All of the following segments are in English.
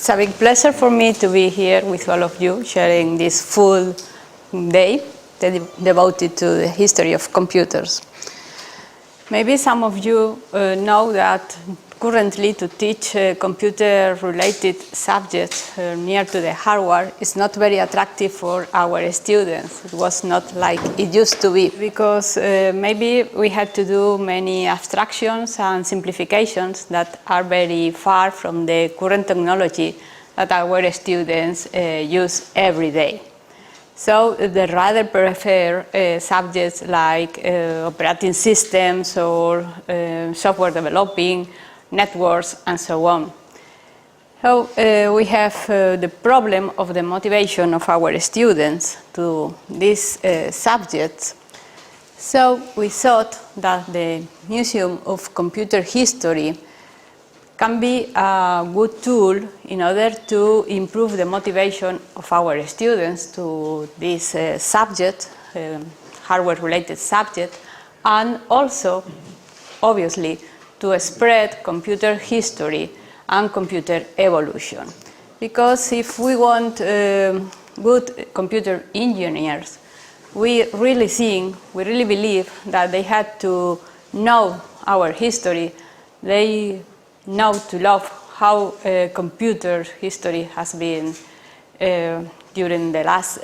It's a big pleasure for me to be here with all of you, sharing this full day devoted to the history of computers. Maybe some of you know that currently to teach computer-related subjects near to the hardware is not very attractive for our students. It was not like it used to be, because maybe we had to do many abstractions and simplifications that are very far from the current technology that our students use every day. So they rather prefer subjects like operating systems or software developing, networks, and so on. So we have the problem of the motivation of our students to these subjects. So we thought that the Museum of Computer History can be a good tool in order to improve the motivation of our students to this subject, hardware-related subject, and also, obviously, to spread computer history and computer evolution. Because if we want good computer engineers, we really believe that they had to know our history. They know to love how computer history has been during the last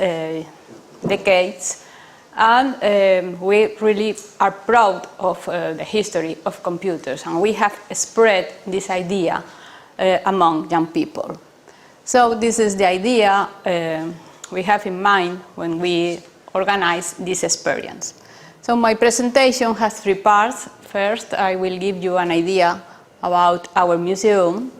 decades. And we really are proud of the history of computers, and we have spread this idea among young people. So this is the idea we have in mind when we organize this experience. So my presentation has three parts. First, I will give you an idea about our museum.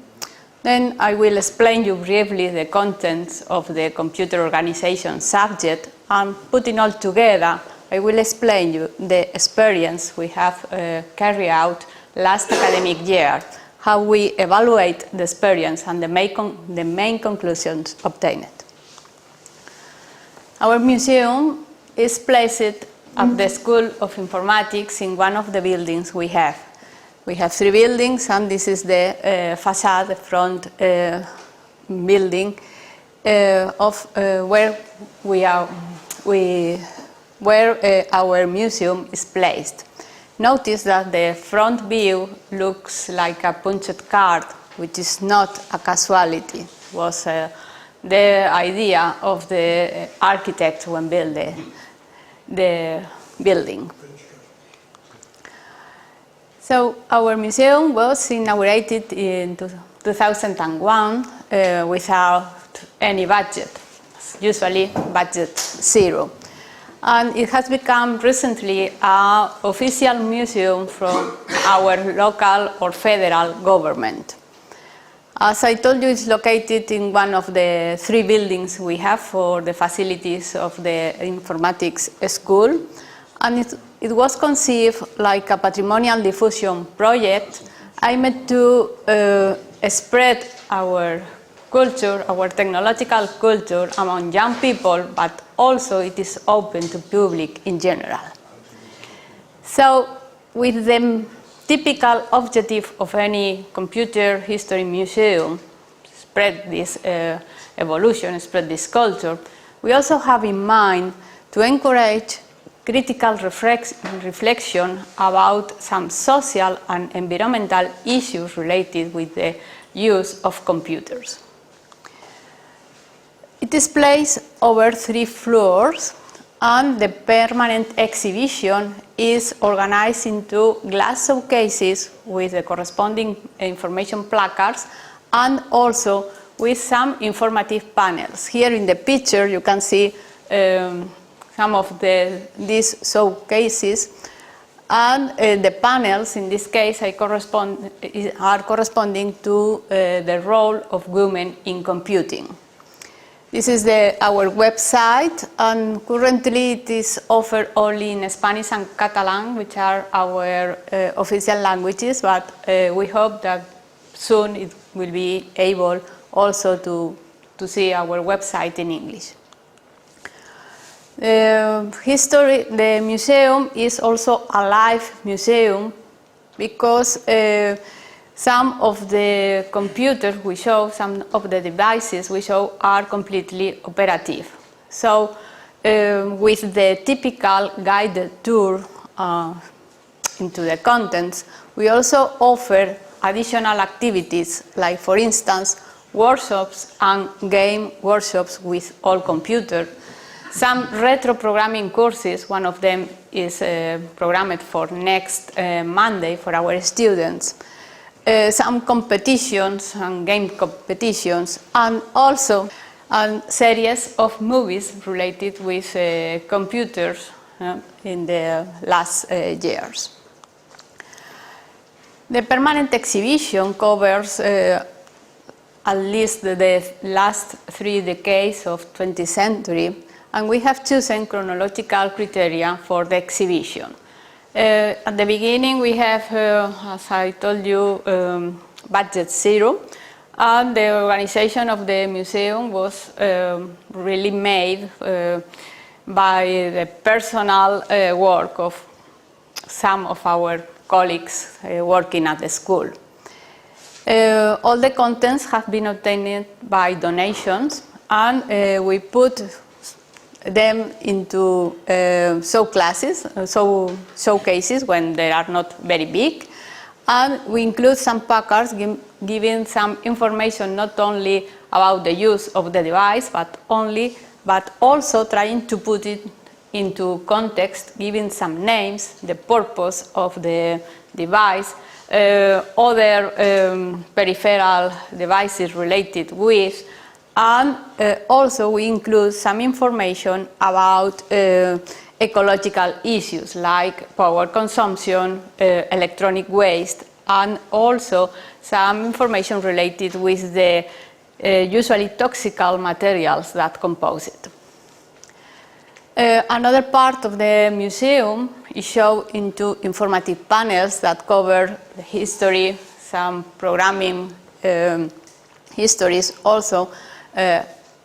Then I will explain you briefly the contents of the computer organization subject, and putting all together, I will explain you the experience we have carried out last academic year, how we evaluate the experience and the main conclusions obtained. Our museum is placed at the School of Informatics in one of the buildings we have. We have three buildings, and this is the facade, the front building of where our museum is placed. Notice that the front view looks like a punched card, which is not a casualty. It was the idea of the architect when built the building. So our museum was inaugurated in 2001 without any budget, usually budget zero. And it has become recently an official museum from our local or federal government. As I told you, it's located in one of the three buildings we have for the facilities of the informatics school. And it was conceived like a patrimonial diffusion project aimed to spread our culture, our technological culture among young people, but also it is open to public in general. So with the typical objective of any computer history museum, spread this evolution, spread this culture, we also have in mind to encourage critical reflection about some social and environmental issues related with the use of computers. It is placed over 3 floors, and the permanent exhibition is organized into glass showcases with the corresponding information placards and also with some informative panels. Here in the picture you can see some of these showcases, and the panels in this case are corresponding to the role of women in computing. This is our website, and currently it is offered only in Spanish and Catalan, which are our official languages, but we hope that soon it will be able also to see our website in English. The museum is also a live museum because Some of the computers we show, some of the devices we show are completely operative. So with the typical guided tour into the contents, we also offer additional activities, like for instance, workshops and game workshops with all computers. Some retro programming courses, one of them is programmed for next Monday for our students. Some competitions and game competitions, and also a series of movies related with computers in the last years. The permanent exhibition covers at least the last 3 decades of 20th century, and we have chosen chronological criteria for the exhibition. At the beginning we have, as I told you, budget zero, and the organization of the museum was really made by the personal work of some of our colleagues working at the school. All the contents have been obtained by donations, and we put them into showcases when they are not very big, and we include some placards giving some information not only about the use of the device, but also trying to put it into context, giving some names, the purpose of the device, other peripheral devices related with, and also we include some information about ecological issues like power consumption, electronic waste, and also some information related with the usually toxical materials that compose it. Another part of the museum is shown into informative panels that cover the history, some programming histories, also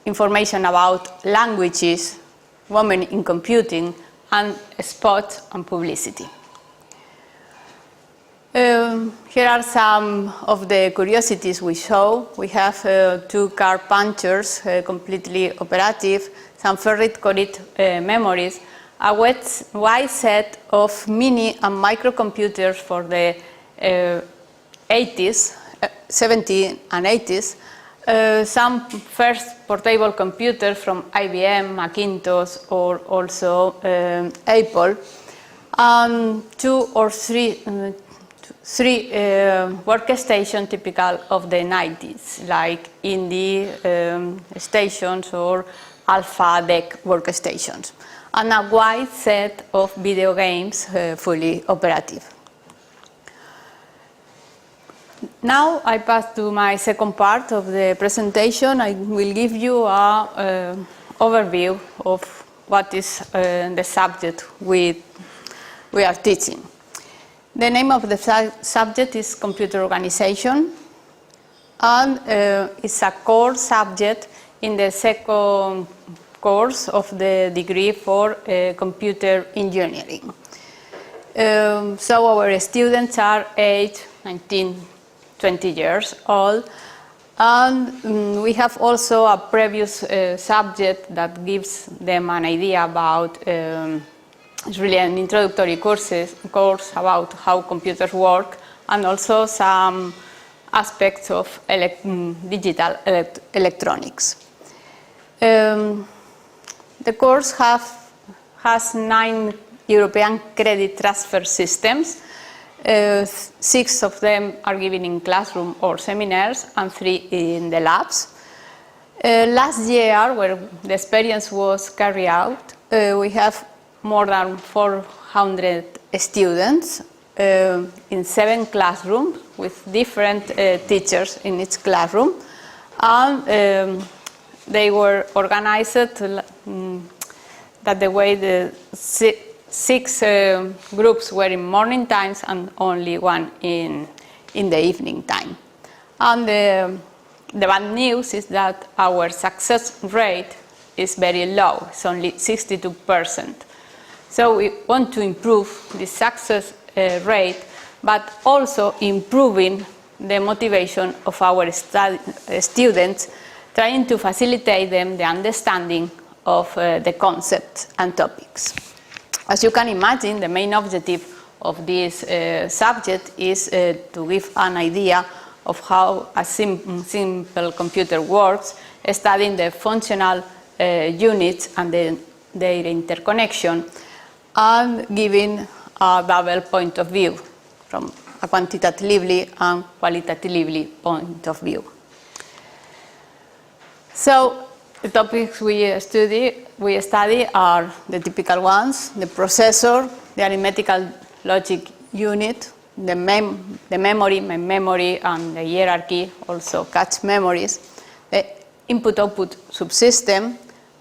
information about languages, women in computing, and sport and publicity. Here are some of the curiosities we show. We have 2 car punchers, completely operative, some ferrite-coded memories, a wide set of mini and microcomputers for the 80s, 70s and 80s, some first portable computers from IBM, Macintosh, or also Apple, and 2 or 3 workstations typical of the 90s, like Indie stations or Alpha Deck workstations, and a wide set of video games fully operative. Now I pass to my second part of the presentation. I will give you an overview of what is the subject we are teaching. The name of the subject is computer organization, and it's a core subject in the second course of the degree for computer engineering. So our students are aged 19, 20 years old, and we have also a previous subject that gives them an idea about, it's really an introductory course about how computers work, and also some aspects of digital electronics. The course has 9 European credit transfer systems. 6 of them are given in classroom or seminars, and 3 in the labs. Last year, where the experience was carried out, we have more than 400 students in 7 classrooms with different teachers in each classroom, and they were organized that the way the 6 groups were in morning times and only 1 in the evening time. And the bad news is that our success rate is very low. It's only 62%. So we want to improve the success rate, but also improving the motivation of our students, trying to facilitate them the understanding of the concepts and topics. As you can imagine, the main objective of this subject is to give an idea of how a simple computer works, studying the functional units and their interconnection, and giving a double point of view from a quantitatively and qualitatively point of view. So the topics we study are the typical ones: the processor, the arithmetical logic unit, the memory, and the hierarchy, also cache memories, the input-output subsystem,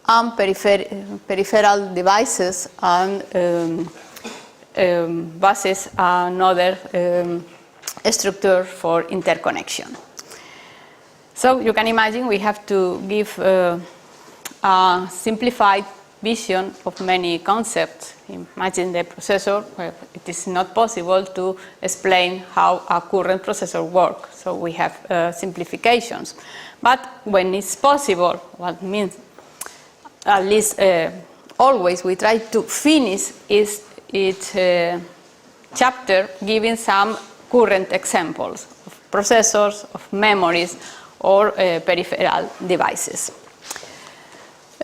and peripheral devices and buses and other structures for interconnection. So you can imagine we have to give a simplified vision of many concepts. Imagine the processor, where it is not possible to explain how a current processor works. So we have simplifications. But when it's possible, what means at least always we try to finish each chapter giving some current examples of processors, of memories, or peripheral devices.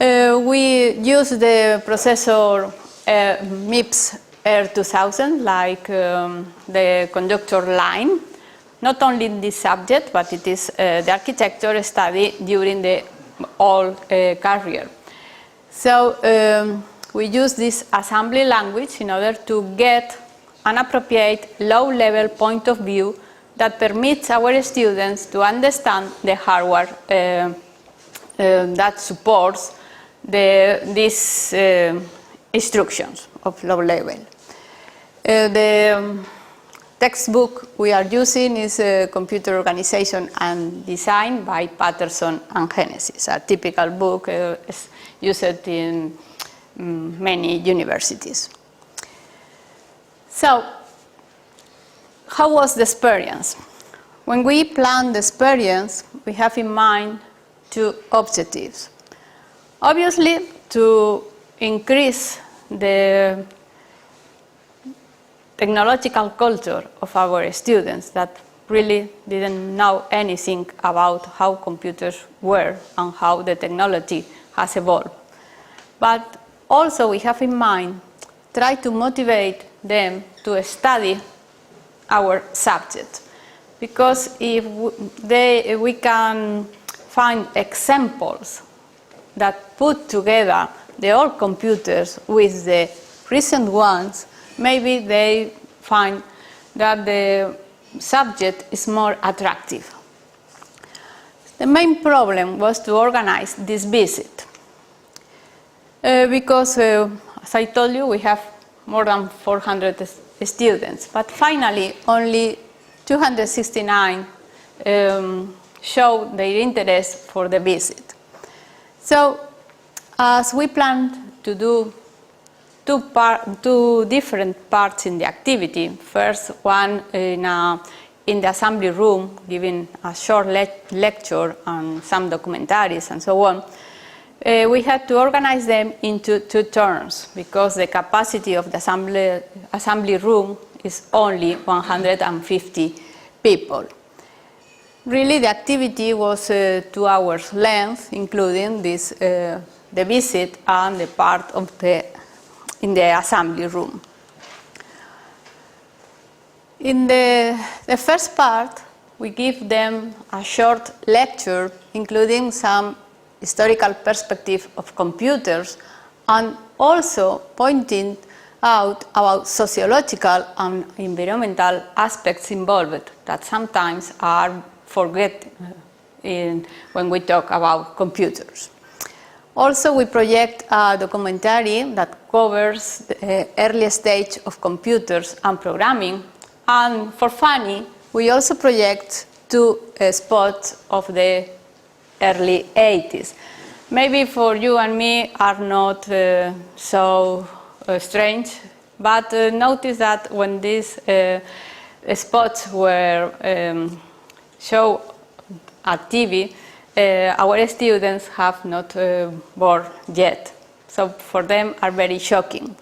We use the processor MIPS R2000 like the conductor line, not only in this subject, but it is the architecture study during the whole career. So we use this assembly language in order to get an appropriate low-level point of view that permits our students to understand the hardware that supports these instructions of low level. The textbook we are using is Computer Organization and Design by Patterson and Genesis, a typical book used in many universities. So, how was the experience? When we plan the experience, we have in mind two objectives. Obviously, to increase the technological culture of our students that really didn't know anything about how computers were and how the technology has evolved. But also we have in mind try to motivate them to study our subject, because if we can find examples that put together the old computers with the recent ones, maybe they find that the subject is more attractive. The main problem was to organize this visit, because as I told you, we have more than 400 students, but finally only 269 showed their interest for the visit. So, as we planned to do two different parts in the activity, first one in the assembly room, giving a short lecture and some documentaries and so on, we had to organize them into two turns because the capacity of the assembly room is only 150 people. Really, the activity was 2 hours length, including this, the visit and the part of in the assembly room. In the first part, we give them a short lecture, including some historical perspective of computers, and also pointing out about sociological and environmental aspects involved that sometimes are forgotten when we talk about computers. Also, we project a documentary that covers the early stage of computers and programming, and for funny, we also project 2 spots of the early 80s. Maybe for you and me are not so strange, but notice that when these spots were show at TV, our students have not born yet. So for them are very shocking.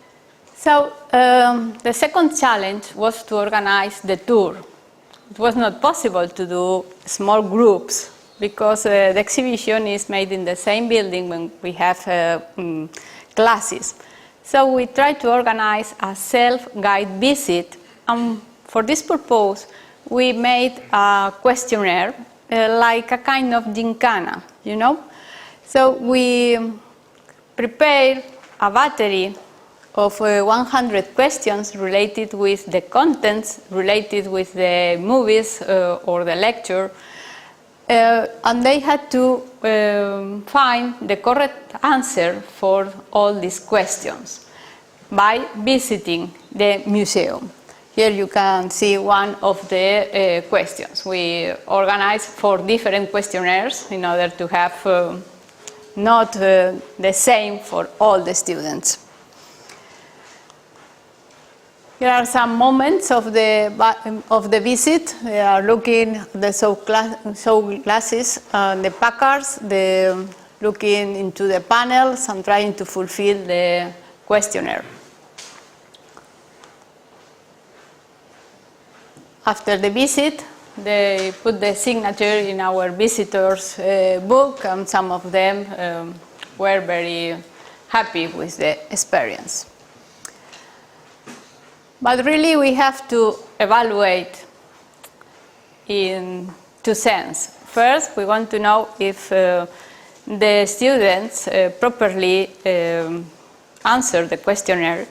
So the second challenge was to organize the tour. It was not possible to do small groups because the exhibition is made in the same building when we have classes. So we tried to organize a self-guided visit, and for this purpose we made a questionnaire like a kind of gincana, you know? So we prepared a battery of 100 questions related with the contents, related with the movies or the lecture, and they had to find the correct answer for all these questions by visiting the museum. Here you can see one of the questions. We organized 4 different questionnaires in order to have not the same for all the students. Here are some moments of the visit. They are looking at the show glasses, the Packards, looking into the panels and trying to fulfill the questionnaire. After the visit, they put the signature in our visitors' book, and some of them were very happy with the experience. But really we have to evaluate in 2 senses. First, we want to know if the students properly answer the questionnaire,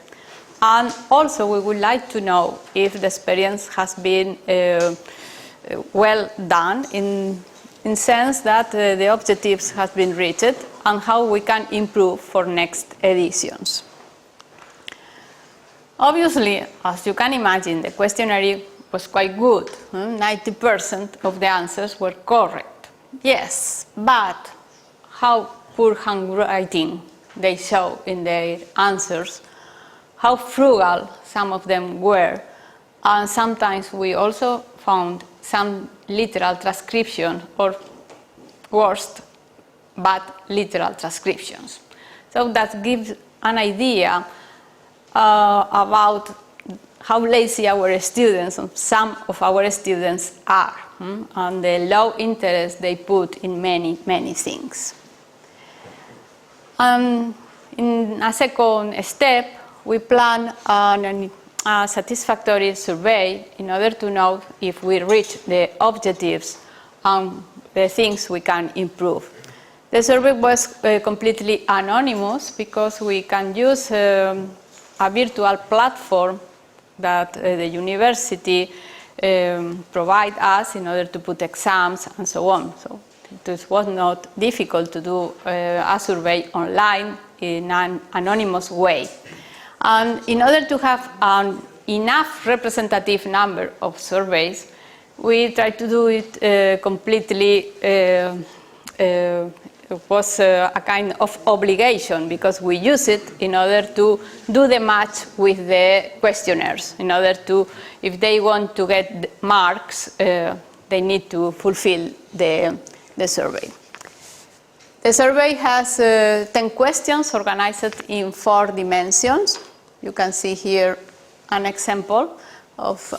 and also we would like to know if the experience has been well done in sense that the objectives have been reached and how we can improve for next editions. Obviously, as you can imagine, the questionnaire was quite good. 90% of the answers were correct. Yes, but how poor handwriting they show in their answers, how frugal some of them were, and sometimes we also found some literal transcription or worst, bad literal transcriptions. So that gives an idea about how lazy our students, some of our students are, and the low interest they put in many, many things. In a second step, we plan a satisfactory survey in order to know if we reach the objectives and the things we can improve. The survey was completely anonymous because we can use a virtual platform that the university provide us in order to put exams and so on. So it was not difficult to do a survey online in an anonymous way. And in order to have an enough representative number of surveys, we tried to do it completely. It was a kind of obligation because we use it in order to do the match with the questionnaires. In order to, if they want to get marks, they need to fulfill the survey. The survey has 10 questions organized in 4 dimensions. You can see here an example of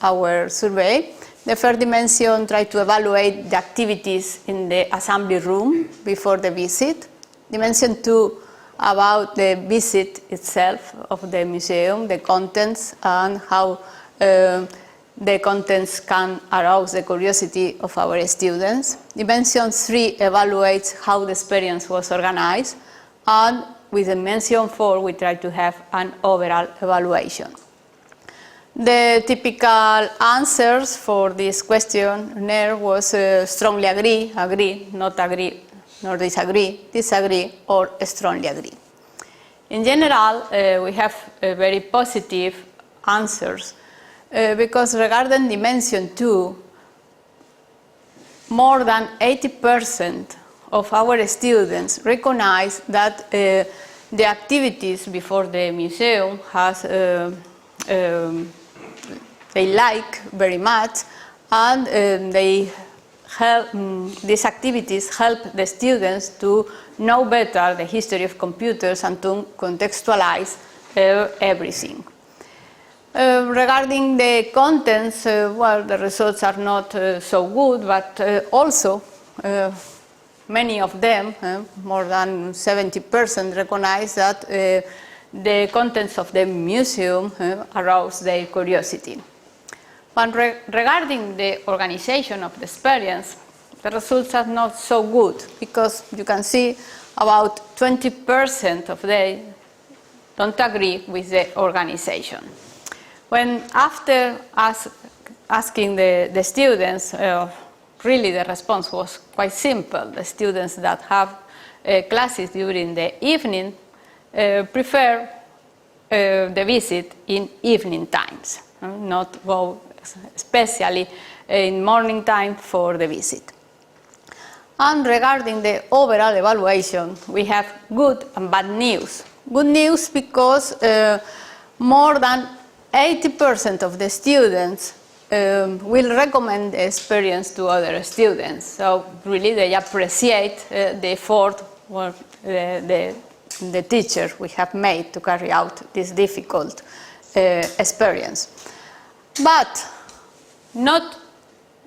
our survey. The first dimension tried to evaluate the activities in the assembly room before the visit. Dimension 2 about the visit itself of the museum, the contents, and how the contents can arouse the curiosity of our students. Dimension 3 evaluates how the experience was organized, and with dimension 4 we try to have an overall evaluation. The typical answers for this questionnaire was strongly agree, not agree, nor disagree, or strongly agree. In general, we have very positive answers because regarding dimension 2, more than 80% of our students recognize that the activities before the museum has they like very much, and these activities help the students to know better the history of computers and to contextualize everything. Regarding the contents, well, the results are not so good, but also many of them, more than 70%, recognize that the contents of the museum arouse their curiosity. But regarding the organization of the experience, the results are not so good, because you can see about 20% of them don't agree with the organization. When after asking the students, really the response was quite simple. The students that have classes during the evening prefer the visit in evening times, not go especially in morning time for the visit. And regarding the overall evaluation, we have good and bad news. Good news because more than 80% of the students will recommend the experience to other students. So really they appreciate the effort the teacher we have made to carry out this difficult experience. But not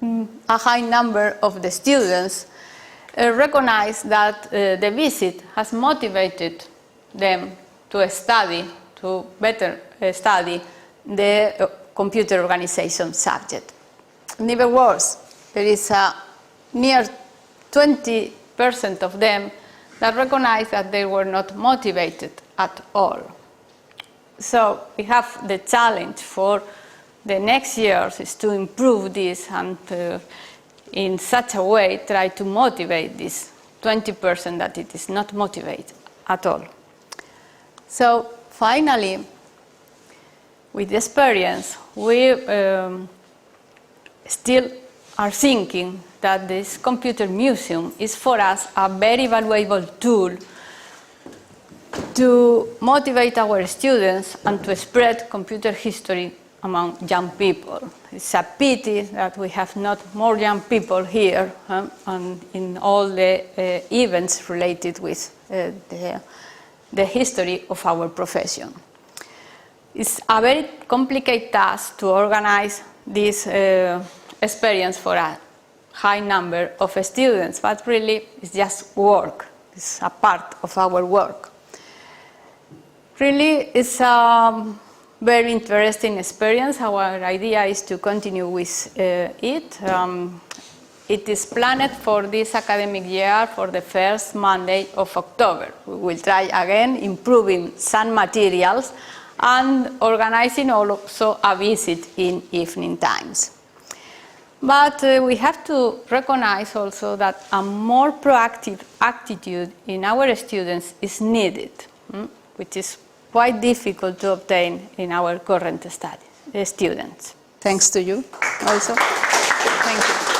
a high number of the students recognize that the visit has motivated them to study, to better study the computer organization subject. And even worse, there is a near 20% of them that recognize that they were not motivated at all. So we have the challenge for the next years is to improve this and in such a way try to motivate this 20% that it is not motivated at all. So finally, with the experience, we still are thinking that this computer museum is for us a very valuable tool to motivate our students and to spread computer history among young people. It's a pity that we have not more young people here and in all the events related with the history of our profession. It's a very complicated task to organize this experience for a high number of students, but really it's just work. It's a part of our work. Really, it's a very interesting experience. Our idea is to continue with it. It is planned for this academic year for the first Monday of October. We will try again improving some materials and organizing also a visit in evening times. But we have to recognize also that a more proactive attitude in our students is needed, which is quite difficult to obtain in our current students. Thanks to you also. Thank you.